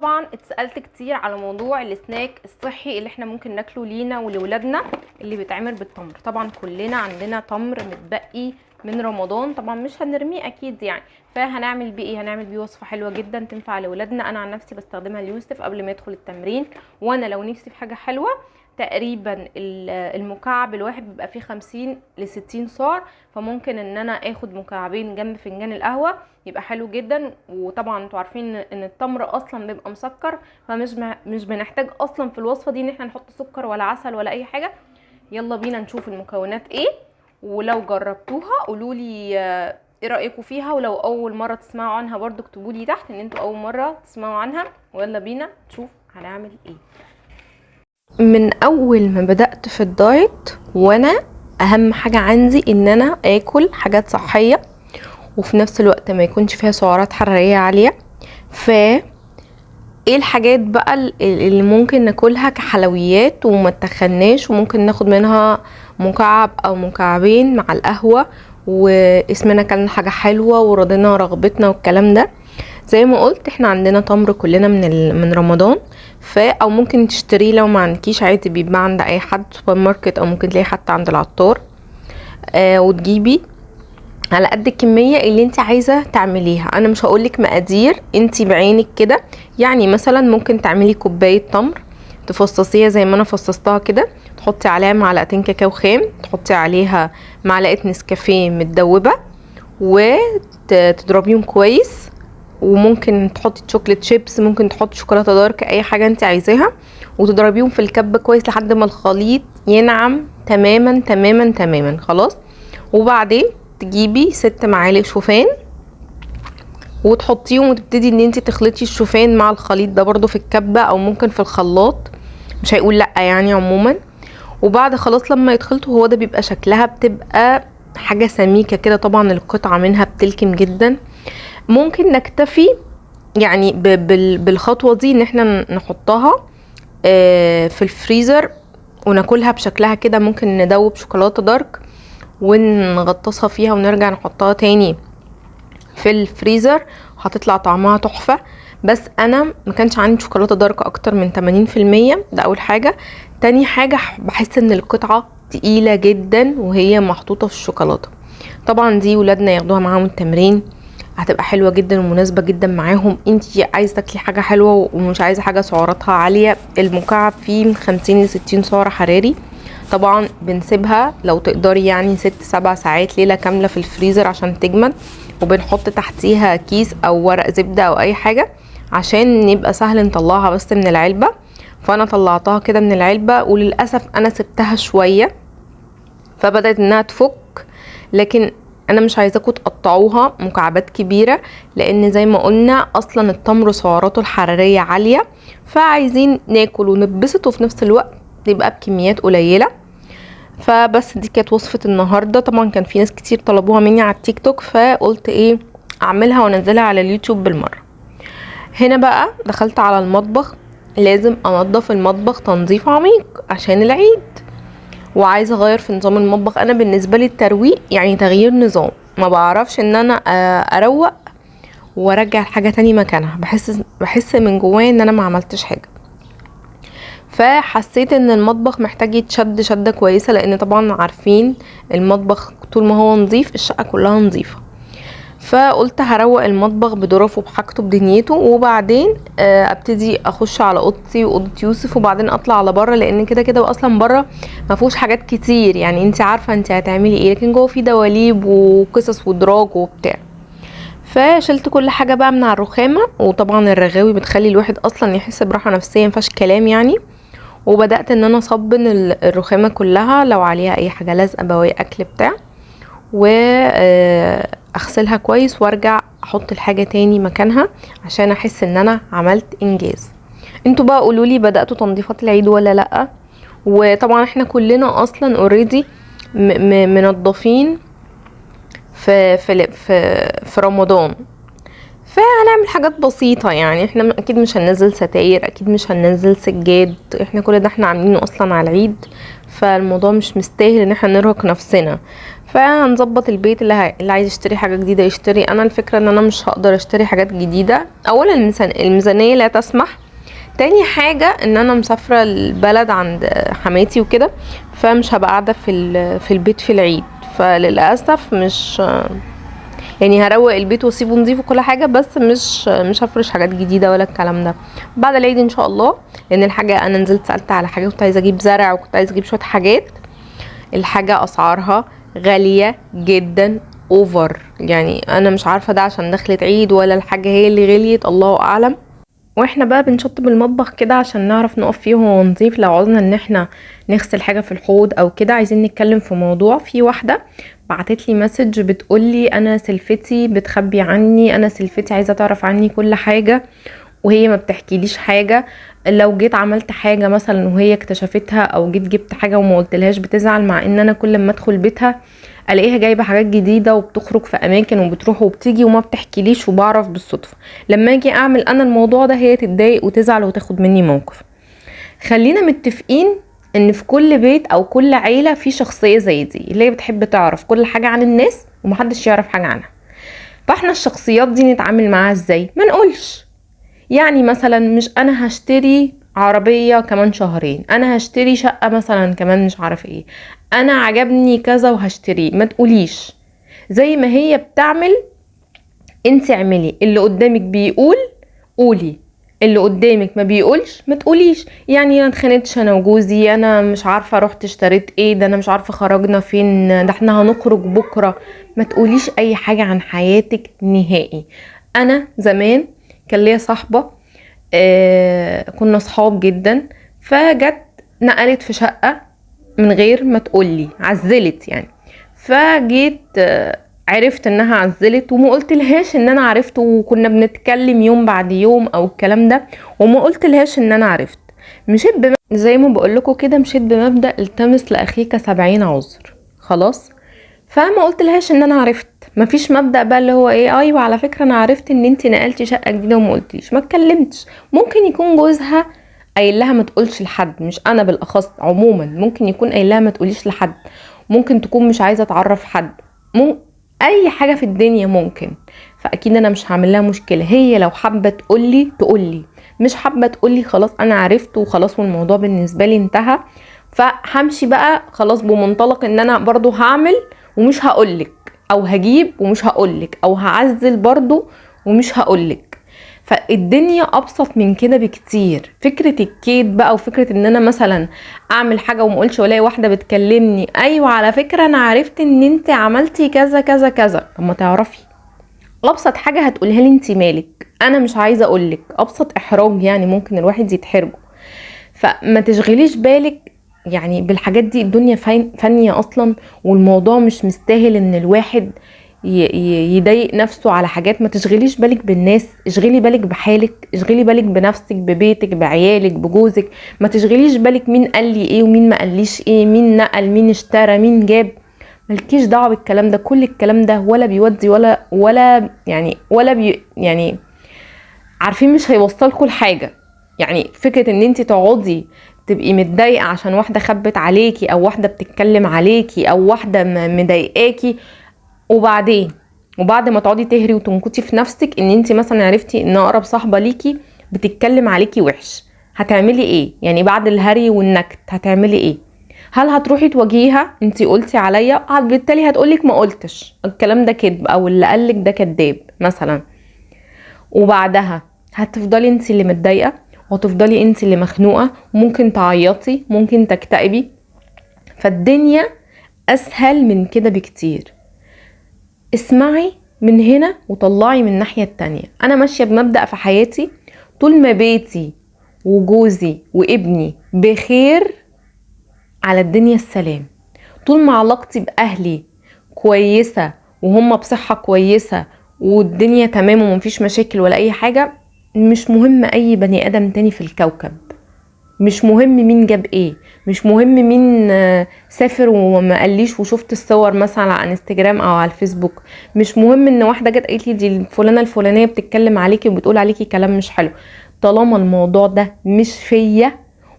طبعا اتسألت كتير على موضوع السناك الصحي اللي احنا ممكن ناكله لينا ولولادنا اللي بيتعمل بالتمر. طبعا كلنا عندنا تمر متبقي من رمضان، طبعا مش هنرميه اكيد يعني، فهنعمل بيه ايه؟ هنعمل بيه وصفه حلوه جدا تنفع لولادنا. انا عن نفسي بستخدمها ليوسف قبل ما يدخل التمرين، وانا لو نفسي في حاجه حلوه تقريبا المكعب الواحد بيبقى فيه 50 ل 60 سعر، فممكن ان انا اخد مكعبين جنب فنجان القهوه يبقى حلو جدا. وطبعا انتوا عارفين ان التمر اصلا بيبقى مسكر، مش بنحتاج اصلا في الوصفه دي ان احنا نحط سكر ولا عسل ولا اي حاجه. يلا بينا نشوف المكونات ايه، ولو جربتوها قولولي ايه رايكم فيها، ولو اول مره تسمعوا عنها برضو اكتبولي تحت ان انتوا اول مره تسمعوا عنها. ويلا بينا نشوف هنعمل ايه. من اول ما بدأت في الدايت وانا اهم حاجة عندي ان انا اكل حاجات صحية وفي نفس الوقت ما يكونش فيها سعرات حرارية عالية. ايه الحاجات بقى اللي ممكن ناكلها كحلويات وما تخناش وممكن ناخد منها مكعب او مكعبين مع القهوة واسمنا كلنا حاجة حلوة ورضينا رغبتنا والكلام ده؟ زي ما قلت احنا عندنا تمر كلنا من رمضان، او ممكن تشتريه لو ما عندكيش عادي، بيبقى عند اي حد سوبر ماركت او ممكن تلاقيه حتى عند العطار. وتجيبي على قد الكمية اللي انت عايزة تعمليها. انا مش هقولك مقادير، انت بعينك كده. يعني مثلا ممكن تعملي كوباية تمر تفصصيها زي ما انا فصصتها كده، تحطي عليها معلقتين كاكاو خام، تحطي عليها معلقة نسكافيه متدوبة وتضربيهم كويس. وممكن تحطي شوكليت شيبس، ممكن تحطي شوكولاته دارك، اي حاجه انت عايزاها، وتضربيهم في الكبه كويس لحد ما الخليط ينعم تماما تماما تماما. خلاص. وبعدين تجيبي 6 معالق شوفان وتحطيهم وتبتدي ان انت تخلطي الشوفان مع الخليط ده برضو في الكبه او ممكن في الخلاط، مش هيقول لا يعني عموما. وبعد خلاص لما يتخلطوا هو ده بيبقى شكلها، بتبقى حاجه سميكه كده. طبعا القطعه منها بتلكم جدا. ممكن نكتفي يعني بالخطوة دي ان احنا نحطها في الفريزر وناكلها بشكلها كده. ممكن ندوب شوكولاتة دارك ونغطسها فيها ونرجع نحطها تاني في الفريزر، هتطلع طعمها تحفة. بس انا ما كانش عندي شوكولاتة دارك اكتر من 80%. ده اول حاجة. تاني حاجة بحس ان القطعة تقيلة جدا وهي محطوطة في الشوكولاتة. طبعا دي ولادنا ياخدوها معاهم التمرين، هتبقى حلوة جدا ومناسبة جدا معاهم. انتي عايزة تاكلي حاجة حلوة ومش عايزة حاجة سعراتها عالية. المكعب فيه من 50 ل 60 سعر حراري. طبعا بنسيبها لو تقدري يعني 6-7 ساعات، ليلة كاملة في الفريزر عشان تجمد، وبنحط تحتيها كيس او ورق زبدة او اي حاجة عشان يبقى سهل نطلعها بس من العلبة. فانا طلعتها كده من العلبة، وللأسف انا سبتها شوية فبدأت انها تفك، لكن انا مش عايزاكم تقطعوها مكعبات كبيرة لان زي ما قلنا اصلا التمر سعراته الحرارية عالية، فعايزين ناكل ونبسط وفي نفس الوقت تبقى بكميات قليلة. فبس دي كانت وصفة النهاردة. طبعا كان في ناس كتير طلبوها مني على التيك توك، فقلت ايه اعملها وانزلها على اليوتيوب بالمرة. هنا بقى دخلت على المطبخ، لازم انضف المطبخ تنظيف عميق عشان العيد، وعايزه اغير في نظام المطبخ. انا بالنسبه لي الترويق يعني تغيير نظام، ما بعرفش ان انا اروق وارجع حاجه تاني مكانها. بحس من جوايا ان انا ما عملتش حاجه. فحسيت ان المطبخ محتاج يتشد شده كويسه، لان طبعا عارفين المطبخ طول ما هو نظيف الشقه كلها نظيفه. فقلت هروق المطبخ بظروفه بحاجته بدنيته، وبعدين ابتدي اخش على اوضتي واوضه يوسف، وبعدين اطلع على بره لان كده كده اصلا بره ما فيهوش حاجات كتير. يعني انت عارفه انت هتعملي ايه، لكن جوه في دواليب وقصص ودراج وبتاع. فشلت كل حاجه بقى من على الرخامه، وطبعا الرغاوي بتخلي الواحد اصلا يحس براحه نفسيه مفيهاش كلام يعني. وبدات ان انا اصبن الرخامه كلها لو عليها اي حاجه لازقه بواقي اكل بتاع، واغسلها كويس وارجع احط الحاجة تاني مكانها عشان احس ان انا عملت انجاز. انتوا بقى قولولي بدأتوا تنظيفات العيد ولا لا؟ وطبعا احنا كلنا اصلا اوريدي منظفين في رمضان، فهنعمل حاجات بسيطة. يعني احنا اكيد مش هننزل ستاير، اكيد مش هننزل سجاد، احنا كل ده احنا عاملينه اصلا على العيد، فالموضوع مش مستاهل ان احنا نرهق نفسنا. فهنظبط البيت. اللي عايز يشتري حاجه جديده يشتري. انا الفكره ان انا مش هقدر اشتري حاجات جديده. اولا الميزانيه لا تسمح. تاني حاجه ان انا مسافره البلد عند حماتي وكده، فمش هبقى قاعده في البيت في العيد. فللاسف مش يعني هروق البيت واسيبه نظيف وكل حاجه، بس مش هفرش حاجات جديده ولا الكلام ده بعد العيد ان شاء الله. لان الحاجه انا نزلت سالت على حاجه، كنت عايزه اجيب زرع وكنت عايزه اجيب شويه حاجات. الحاجه اسعارها غاليه جدا اوفر. يعني انا مش عارفه ده عشان دخلت عيد ولا الحاجه هي اللي غليت، الله اعلم. واحنا بقى بنشطب المطبخ كده عشان نعرف نقف فيه وهو نظيف. لو عاوزنا ان احنا نغسل حاجه في الحوض او كده، عايزين نتكلم في موضوع. في واحده بعتت لي مسج بتقولي انا سلفتي بتخبي عني، انا سلفتي عايزه تعرف عني كل حاجه وهي ما بتحكيليش حاجه. لو جيت عملت حاجه مثلا وهي اكتشفتها، او جيت جبت حاجه وما قلتلهاش بتزعل، مع ان انا كل ما ادخل بيتها الاقيها جايبه حاجات جديده وبتخرج في اماكن وبتروح وبتيجي وما بتحكيليش وبعرف بالصدفه. لما اجي اعمل انا الموضوع ده هي تتضايق وتزعل وتاخد مني موقف. خلينا متفقين ان في كل بيت او كل عيله في شخصيه زي دي اللي هي بتحب تعرف كل حاجه عن الناس ومحدش يعرف حاجه عنها. فاحنا الشخصيات دي نتعامل معاها ازاي؟ ما نقولش. يعني مثلا مش انا هشتري عربية كمان شهرين، انا هشتري شقة مثلا كمان مش عارف ايه، انا عجبني كذا وهشتريه. ما تقوليش. زي ما هي بتعمل انت اعملي. اللي قدامك بيقول قولي، اللي قدامك ما بيقولش ما تقوليش. يعني انا اتخانقتش انا وجوزي، انا مش عارفه رحت اشتريت ايه، ده انا مش عارفه خرجنا فين، ده احنا هنخرج بكره. ما تقوليش اي حاجه عن حياتك نهائي. انا زمان كان ليا صاحبه، كنا صحاب جدا، فجت نقلت في شقه من غير ما تقولي، عزلت يعني. فجيت عرفت انها عزلت وما قلت لهاش ان انا عرفت، وكنا بنتكلم يوم بعد يوم او الكلام ده، وما قلت لهاش ان انا عرفت. مشيت زي ما بقول لكم كده، مشيت بمبدأ التمس لاخيك 70 عذر. خلاص. فما قلت لهاش ان انا عرفت. مفيش مبدأ بقى اللي هو ايه، ايوه على فكره انا عرفت ان انت نقلتي شقه جديده وما قلتليش. ما اتكلمتش. ممكن يكون جوزها قايل لها ما تقولش لحد، مش انا بالاخص، عموما ممكن يكون قايل لها ما تقوليش لحد. ممكن تكون مش عايزه تعرف حد. اي حاجه في الدنيا ممكن. فاكيد انا مش هعمل لها مشكله. هي لو حابه تقولي تقولي، مش حابه تقولي خلاص انا عرفت وخلاص والموضوع بالنسبه لي انتهى. فهمشي بقى خلاص بمنطلق ان انا برضو هعمل ومش هقولك، او هجيب ومش هقولك، او هعزل برضو ومش هقولك. فالدنيا ابسط من كده بكتير. فكرة الكيد بقى، وفكرة ان انا مثلا اعمل حاجة وما اقولش، والاقي واحدة بتكلمني ايوه على فكرة انا عرفت ان انت عملتي كذا كذا كذا. طب ما تعرفي. ابسط حاجة هتقولها لي انت مالك، انا مش عايزة اقولك. ابسط احراج يعني ممكن الواحد يتحرجه. فما تشغليش بالك يعني بالحاجات دي. الدنيا فانية اصلا، والموضوع مش مستاهل ان الواحد يضايق نفسه على حاجات. ما تشغليش بالك بالناس، اشغلي بالك بحالك، اشغلي بالك بنفسك، ببيتك، بعيالك، بجوزك. ما تشغليش بالك مين قال لي ايه ومين ما قاليش ايه، مين نقل، مين اشترى، مين جاب. مالكيش دعوه بالكلام ده. كل الكلام ده ولا بيودي ولا يعني عارفين مش هيوصلكوا لحاجه. يعني فكره ان انت تقعدي تبقي متضايقه عشان واحده خبت عليكي، او واحده بتتكلم عليكي، او واحده مضايقاكي، وبعد ما تقعدي تهري وتنكتي في نفسك ان انت مثلا عرفتي ان اقرب صاحبه ليكي بتتكلم عليكي وحش، هتعملي ايه؟ يعني بعد الهري والنكت هتعملي ايه؟ هل هتروحي تواجهيها انت قلتي عليا؟ بالتالي هتقولك ما قلتش، الكلام ده كذب، او اللي قالك ده كذاب مثلا. وبعدها هتفضلي انت اللي متضايقه، وهتفضلي انت اللي مخنوقه، وممكن تعيطي، ممكن تكتئبي. فالدنيا اسهل من كده بكتير. اسمعي من هنا وطلعي من الناحية التانية. انا ماشية بمبدأ في حياتي، طول ما بيتي وجوزي وابني بخير على الدنيا السلام. طول ما علاقتي باهلي كويسة وهم بصحة كويسة والدنيا تمام ومفيش مشاكل ولا اي حاجة، مش مهم اي بني ادم تاني في الكوكب. مش مهم مين جاب ايه، مش مهم مين سافر وما قاليش وشفت الصور مثلا على انستجرام او على الفيسبوك. مش مهم ان واحده جت قالت لي دي فلانه الفلانيه بتتكلم عليكي وبتقول عليكي كلام مش حلو. طالما الموضوع ده مش فيا،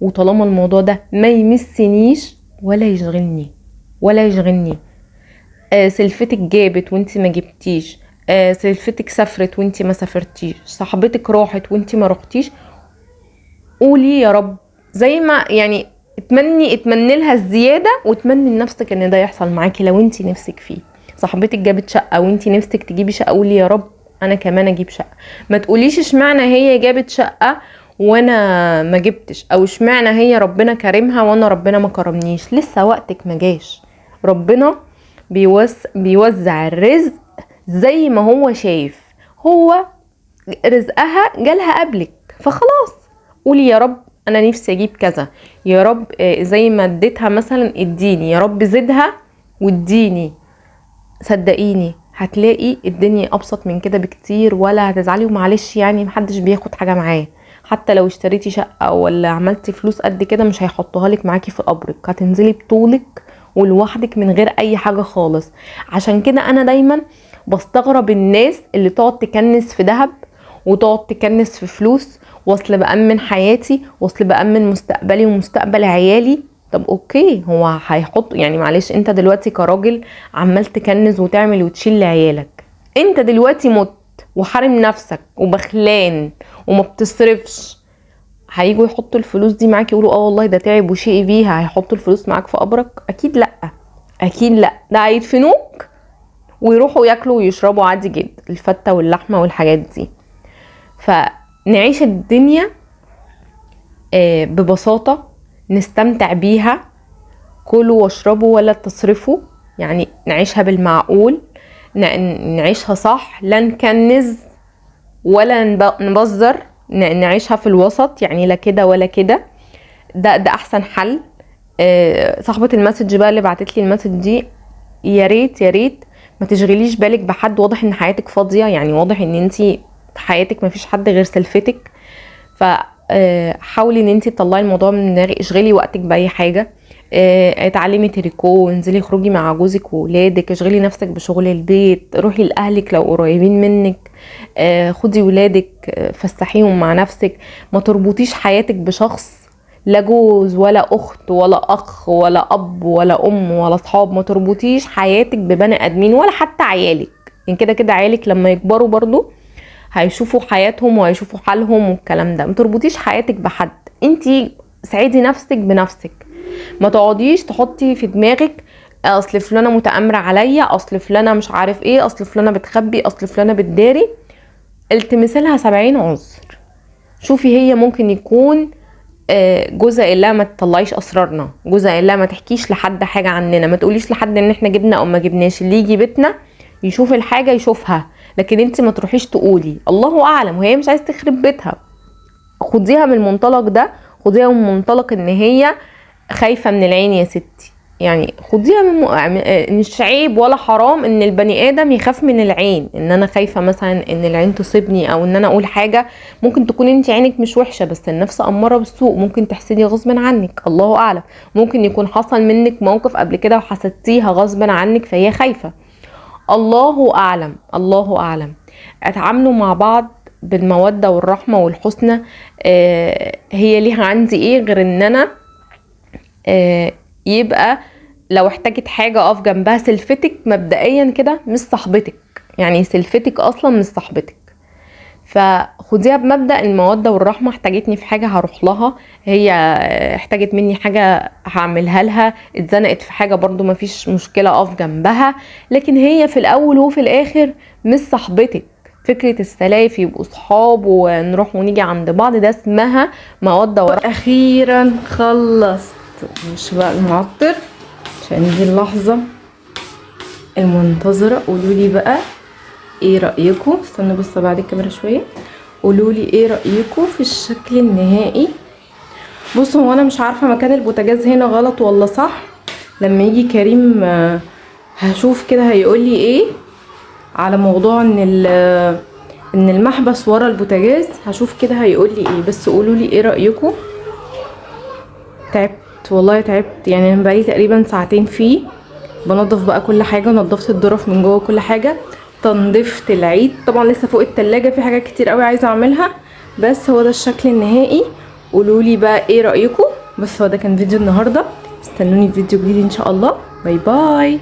وطالما الموضوع ده ما يمسنيش ولا يشغلني، سلفتك جابت وانت ما جبتيش، سلفتك سافرت وانت ما سافرتيش، صاحبتك راحت وانت ما رحتيش، قولي يا رب زي ما يعني اتمني لها الزياده، واتمني لنفسك ان ده يحصل معاكي لو انت نفسك فيه. صاحبتك جابت شقه وانت نفسك تجيبي شقه، قولي يا رب انا كمان اجيب شقه. ما تقوليش اشمعنى هي جابت شقه وانا ما جبتش، او اشمعنى هي ربنا كرمها وانا ربنا ما كرمنيش. لسه وقتك ما جاش. ربنا بيوزع الرزق زي ما هو شايف. هو رزقها جالها قبلك، فخلاص قولي يا رب انا نفسي اجيب كذا، يا رب زي ما اديتها مثلا اديني، يا رب زدها واديني. صدقيني هتلاقي الدنيا ابسط من كده بكتير، ولا هتزعلي. ومعلش يعني محدش بياخد حاجه معاه، حتى لو اشتريتي شقه ولا عملتي فلوس قد كده مش هيحطوها لك معاكي في قبرك، هتنزلي بطولك ولوحدك من غير اي حاجه خالص. عشان كده انا دايما بستغرب الناس اللي تقعد تكنس في ذهب وتقعد تكنس في فلوس، واصل بأمن حياتي، واصل بأمن مستقبلي ومستقبل عيالي. طب اوكي، هو هيحط يعني معلش انت دلوقتي كراجل عمال تكنز وتعمل وتشيل لعيالك، انت دلوقتي مت وحارم نفسك وبخلان وما بتصرفش، هيجوا يحطوا الفلوس دي معاك يقولوا اه والله ده تعب وشقي بيها، هيحطوا الفلوس معاك في قبرك؟ اكيد لا، اكيد لا. ده هيدفنوك ويروحوا ياكلوا ويشربوا عادي جدا الفتة واللحمة والحاجات دي. فنعيش الدنيا ببساطة، نستمتع بيها، كلوا واشربوا ولا تصرفوا، يعني نعيشها بالمعقول، نعيشها صح، لا نكنز ولا نبذر، نعيشها في الوسط، يعني لا كده ولا كده. ده احسن حل. صاحبة المسج بقى اللي بعتت لي المسج دي، يا ريت يا ريت ما تشغليش بالك بحد. واضح ان حياتك فاضية، يعني واضح ان انتي حياتك ما فيش حد غير سلفتك. فحاولي ان انتي تطلعي الموضوع من دماغك، اشغلي وقتك باي حاجة، اتعلمي تريكو، انزلي خروجي مع جوزك وولادك، اشغلي نفسك بشغل البيت، روحي لاهلك لو قريبين منك، خدي ولادك فسحيهم مع نفسك. ما تربطيش حياتك بشخص، لا جوز ولا اخت ولا اخ ولا اب ولا ام ولا اصحاب. ما تربطيش حياتك ببني ادمين ولا حتى عيالك، يعني كده كده عيالك لما يكبروا برضو هيشوفوا حياتهم وهيشوفوا حالهم والكلام ده. ما تربطيش حياتك بحد، انتي سعيدي نفسك بنفسك. ما تقعديش تحطي في دماغك اصل فلانه متآمره عليا، اصل فلانه مش عارف ايه، اصل فلانه بتخبي، اصل فلانه بتداري. التمسي لها 70 عذر. شوفي هي ممكن يكون جوزها قال لها ما تطلعيش اسرارنا، جوزها قال لها ما تحكيش لحد حاجه عننا، ما تقوليش لحد ان احنا جبنا او ما جبناش. اللي يجي بيتنا يشوف الحاجه يشوفها، لكن انت ما تروحيش تقولي الله اعلم، وهي مش عايزه تخرب بيتها. خديها من المنطلق ده، خديها من منطلق ان هي خايفه من العين يا ستي. يعني خديها من مش عيب ولا حرام ان البني ادم يخاف من العين، ان انا خايفه مثلا ان العين تصيبني او ان انا اقول حاجه. ممكن تكون انت عينك مش وحشه بس النفس اماره بالسوء، ممكن تحسدي غصب عنك، الله اعلم. ممكن يكون حصل منك موقف قبل كده وحسدتيها غصب عنك فهي خايفه، الله اعلم، الله اعلم. اتعاملوا مع بعض بالموده والرحمه والحسنى. هي ليها عندي ايه غير ان انا يبقى لو احتاجت حاجة اقف جنبها. سلفتك مبدئيا كده مش صاحبتك، يعني سلفتك اصلا مش صاحبتك. فخديها بمبدأ المودة والرحمة. احتاجتني في حاجة هروح لها، هي احتاجت مني حاجة هعملها لها، اتزنقت في حاجة برضو مفيش مشكلة اقف جنبها. لكن هي في الاول وفي الاخر مش صاحبتك. فكرة السلايف يبقوا صحاب ونروح ونيجي عند بعض، ده اسمها مودة ورحمة. اخيرا خلصت مش بقى المعطر، عشان دي اللحظة المنتظرة. قولولي بقى ايه رأيكم، استنوا بس بعد الكاميرا شوية، قولولي ايه رأيكم في الشكل النهائي. بصوا هو انا مش عارفة مكان البوتاجاز هنا غلط ولا صح، لما يجي كريم هشوف كده هيقولي ايه على موضوع ان المحبس ورا البوتاجاز. هشوف كده هيقولي ايه، بس قولولي ايه رأيكم. تعبت والله، تعبت يعني. انا بقالي تقريبا ساعتين فيه بنضف بقى كل حاجه، نضفت الظرف من جوه كل حاجه، تنظيفة العيد. طبعا لسه فوق التلاجة في حاجات كتير قوي عايزه اعملها، بس هو ده الشكل النهائي. قولولي بقى ايه رايكم. بس هو ده كان فيديو النهارده، استنوني في فيديو جديد ان شاء الله. باي باي.